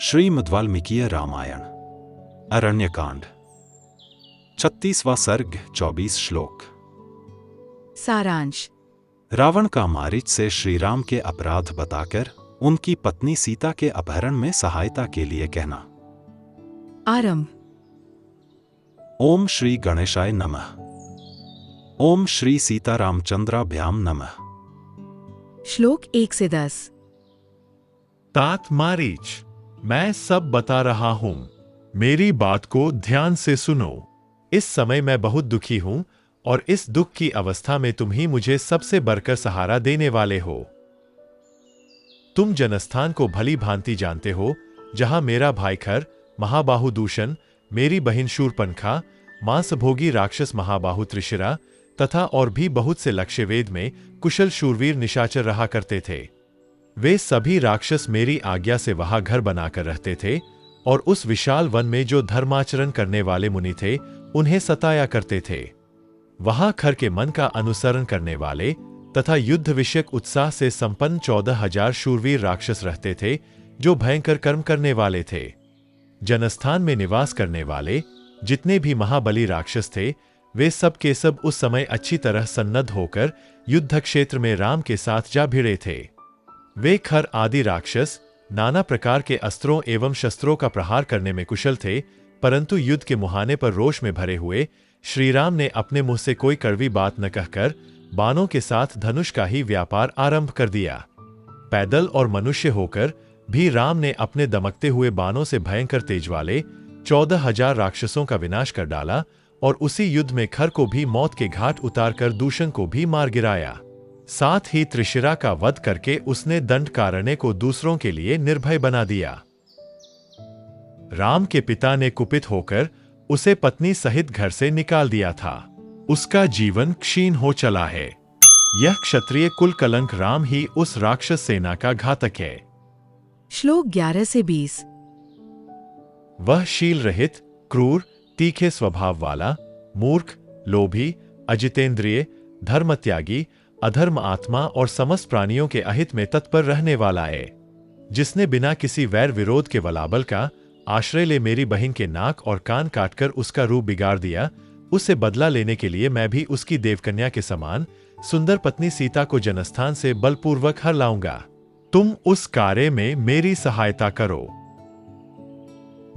श्रीमद् वाल्मीकि रामायण अरण्यकांड 36वां सर्ग 24 श्लोक। सारांश। रावण का मारीच से श्रीराम के अपराध बताकर उनकी पत्नी सीता के अपहरण में सहायता के लिए कहना। आरंभ। ओम श्री गणेशाय नमः। ओम श्री सीतारामचंद्राभ्याम नमः। श्लोक 1 से 10। तात मारीच, मैं सब बता रहा हूं, मेरी बात को ध्यान से सुनो। इस समय मैं बहुत दुखी हूं और इस दुख की अवस्था में तुम ही मुझे सबसे बढ़कर सहारा देने वाले हो। तुम जनस्थान को भली भांति जानते हो, जहां मेरा भाई खर, महाबाहु दूषण, मेरी बहन शूरपनखा, मांसभोगी राक्षस महाबाहु त्रिशिरा तथा और भी बहुत से लक्ष्यवेद में कुशल शूरवीर निशाचर रहा करते थे। वे सभी राक्षस मेरी आज्ञा से वहां घर बनाकर रहते थे और उस विशाल वन में जो धर्माचरण करने वाले मुनि थे उन्हें सताया करते थे। वहां खर के मन का अनुसरण करने वाले तथा युद्ध विषयक उत्साह से संपन्न 14,000 शूरवीर राक्षस रहते थे, जो भयंकर कर्म करने वाले थे। जनस्थान में निवास करने वाले जितने भी महाबली राक्षस थे, वे सब के सब उस समय अच्छी तरह सन्नद्ध होकर युद्ध क्षेत्र में राम के साथ जा भिड़े थे। वे खर आदि राक्षस नाना प्रकार के अस्त्रों एवं शस्त्रों का प्रहार करने में कुशल थे, परंतु युद्ध के मुहाने पर रोष में भरे हुए श्रीराम ने अपने मुंह से कोई कड़वी बात न कहकर बाणों के साथ धनुष का ही व्यापार आरंभ कर दिया। पैदल और मनुष्य होकर भी राम ने अपने दमकते हुए बाणों से भयंकर तेज वाले 14,000 राक्षसों का विनाश कर डाला और उसी युद्ध में खर को भी मौत के घाट उतारकर दूषण को भी मार गिराया। साथ ही त्रिशिरा का वध करके उसने दंडकारण्य को दूसरों के लिए निर्भय बना दिया। राम के पिता ने कुपित होकर उसे पत्नी सहित घर से निकाल दिया था। उसका जीवन क्षीण हो चला है। यह क्षत्रिय कुल कलंक राम ही उस राक्षस सेना का घातक है। श्लोक 11 से 20। वह शील रहित, क्रूर, तीखे स्वभाव वाला, मूर्ख, लोभी, अजितेंद्रिय, धर्मत्यागी, अधर्म आत्मा और समस्त प्राणियों के अहित में तत्पर रहने वाला है। जिसने बिना किसी वैर विरोध के वलाबल का आश्रय ले मेरी बहन के नाक और कान काटकर उसका रूप बिगाड़ दिया, उससे बदला लेने के लिए मैं भी उसकी देवकन्या के समान सुंदर पत्नी सीता को जनस्थान से बलपूर्वक हर लाऊंगा। तुम उस कार्य में मेरी सहायता करो।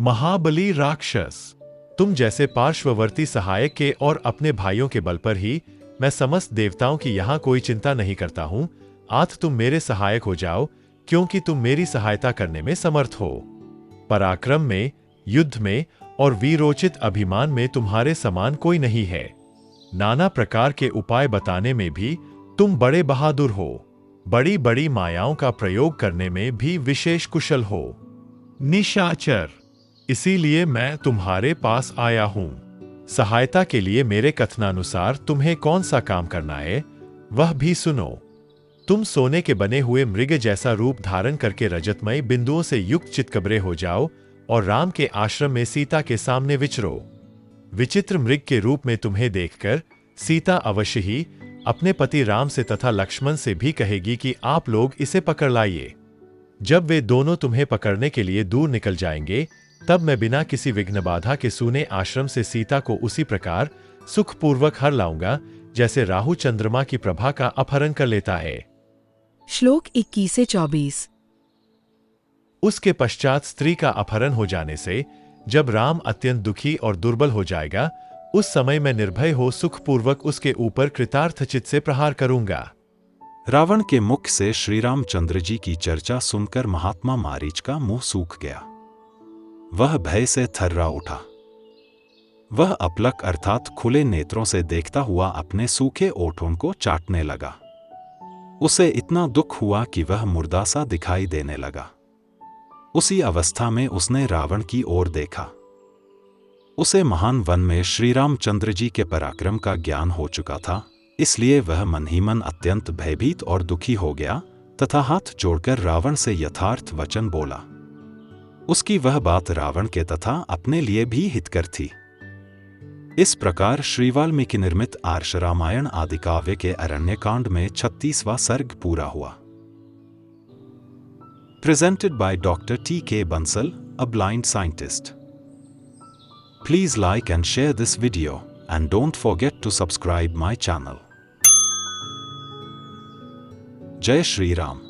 महाबली राक्षस, तुम जैसे पार्श्ववर्ती सहायक के और अपने भाइयों के बल पर ही मैं समस्त देवताओं की यहां कोई चिंता नहीं करता हूं। आज तुम मेरे सहायक हो जाओ, क्योंकि तुम मेरी सहायता करने में समर्थ हो। पराक्रम में, युद्ध में और वीरोचित अभिमान में तुम्हारे समान कोई नहीं है। नाना प्रकार के उपाय बताने में भी तुम बड़े बहादुर हो। बड़ी बड़ी मायाओं का प्रयोग करने में भी विशेष कुशल हो। निशाचर, इसीलिए मैं तुम्हारे पास आया हूं। सहायता के लिए मेरे कथनानुसार तुम्हें कौन सा काम करना है वह भी सुनो। तुम सोने के बने हुए मृग जैसा रूप धारण करके रजतमय बिंदुओं से युक्त चितकबरे हो जाओ और राम के आश्रम में सीता के सामने विचरो। विचित्र मृग के रूप में तुम्हें देखकर सीता अवश्य ही अपने पति राम से तथा लक्ष्मण से भी कहेगी कि आप लोग इसे पकड़ लाइए। जब वे दोनों तुम्हें पकड़ने के लिए दूर निकल जाएंगे, तब मैं बिना किसी विघ्न बाधा के सूने आश्रम से सीता को उसी प्रकार सुखपूर्वक हर लाऊंगा, जैसे राहु चंद्रमा की प्रभा का अपहरण कर लेता है। श्लोक 21 से 24। उसके पश्चात स्त्री का अपहरण हो जाने से जब राम अत्यंत दुखी और दुर्बल हो जाएगा, उस समय मैं निर्भय हो सुखपूर्वक उसके ऊपर कृतार्थ चित्त से प्रहार करूंगा। रावण के मुख से श्री रामचंद्र जी की चर्चा सुनकर महात्मा मारीच का मुंह सूख गया। वह भय से थर्रा उठा। वह अपलक अर्थात खुले नेत्रों से देखता हुआ अपने सूखे ओठों को चाटने लगा। उसे इतना दुख हुआ कि वह मुर्दा सा दिखाई देने लगा। उसी अवस्था में उसने रावण की ओर देखा। उसे महान वन में श्री रामचंद्र जी के पराक्रम का ज्ञान हो चुका था, इसलिए वह मन ही मन अत्यंत भयभीत और दुखी हो गया तथा हाथ जोड़कर रावण से यथार्थ वचन बोला। उसकी वह बात रावण के तथा अपने लिए भी हितकर थी। इस प्रकार श्री वाल्मीकि निर्मित आर्ष रामायण आदि काव्य के अरण्यकांड में 36वां सर्ग पूरा हुआ। Presented by Dr. T.K. Bansal, a blind scientist. Please like and share this video, and don't forget to subscribe my channel. Jai Shri Ram.